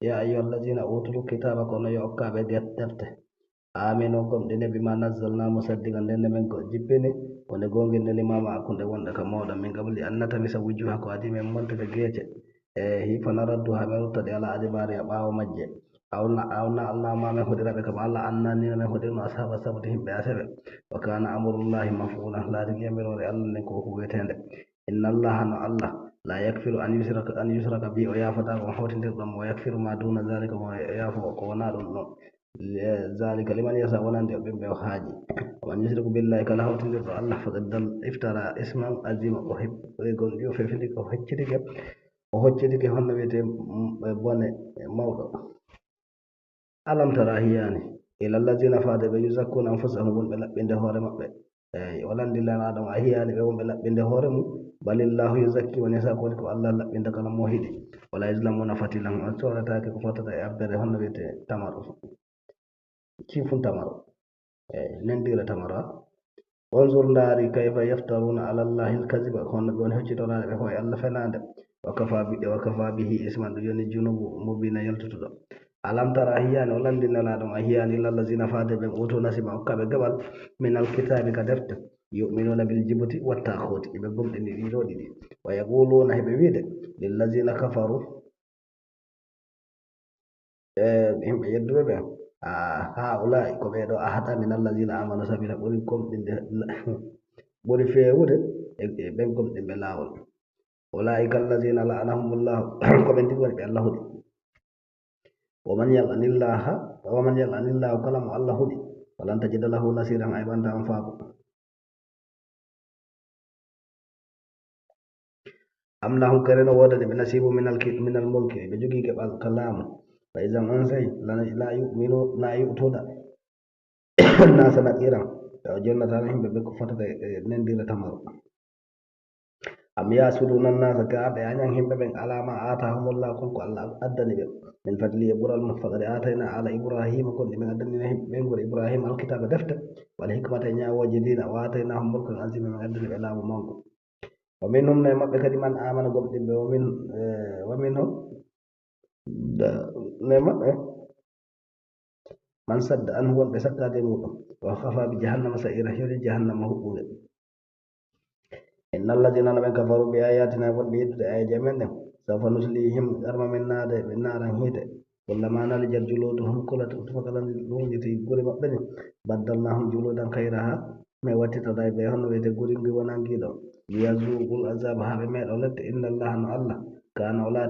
يا أيها الذين أوتوا الكتاب كونوا يوكا بديت آمنوا كم دين بما نزلنا مصدقا لنا من جبني ونقول إن الإمام أكون دون كمودا من قبل أن نتمس وجوهك وأدي من منطقة جيت هي فنردها مرتد على أدبار أباو مجد أو الله ما من هدر بك الله أننا من هدر أصحاب سبتهم بأسر وكان أمر الله مفعولا لا تجمر الله نكوه ويتند إن الله الله لا يكفر أن يشرك به ويافتا وحوت الدم ويكفر ما دون ذلك ويافو وقونا ذلك لمن يسعى ونند بمبه حاجي ومن يشرك بالله كلا حوت الدم الله فقد افترى اسما عظيما وحب ويقول يوفي وهجتك هن بيتي بني موضع ألم ترى هياني إلى الذين فاتوا يزكون أنفسهم بند هورم ولن دلنا آدم أهياني بند هورم بل الله يزكي ونساكون الله بند كلام موحد ولا يظلمون فتيلا سورة تاكي كفتة أبدر هن بيتي تمارو كيف تمارو نندير تمارا وانظر ناري كيف يفترون على الله الكذب هن بون هجتنا بهوي الله فناند وكفى به اسما يوني جنوب مبين يلتتو ألم ترى أهيان ولن دينا لادم أهيان إلا الذين فاتوا بموتو نسيب أكاب قبل من الكتاب كدفت يؤمنون بالجبت والتاخوت يبقون إن يرودي ويقولون هبويد للذين كفروا هم يدوا بهم هؤلاء كبيرو أحدا من الذين آمنوا سبيلا بولكم بولي فيود بينكم بلاول أولئك الذين لعنهم الله كمن تقول بالله ومن يلعن الله كلام الله دي ولن تجد له نصيرا أيضا تنفاق أم لهم كرنا ودد بنصيب من الملك بجوجي كلام فإذا أنسي لا يؤتون الناس نكيرا جنة تانهم بكفة نندير تمر أم ياسدون الناس كعب يعني هم بين على ما آتاهم الله كل الله أدنى من فضل يبور المفقد آتينا على إبراهيم كل من أدنى من إبراهيم الكتاب دفتر والحكمة يا وجدين وآتيناهم ملك عظيم من أدنى إلى مانكو ومنهم نعم بكد من آمن قبل ومنهم نعم من صد أنه بسكت دينه وخفى بجهنم سائر شر جهنم هو إن الذين كفروا بآياتنا والبيت آيات منهم سوف نسليهم أرم من نار هيت كلما نضجت جلودهم كلت فقلا نوجتي غوري مبني بدلناهم جلودا خيرها ما واتي تداي بهن ويتي غوري ونانغيدو ليذوقوا العذاب هذا ما إن الله كان أولاد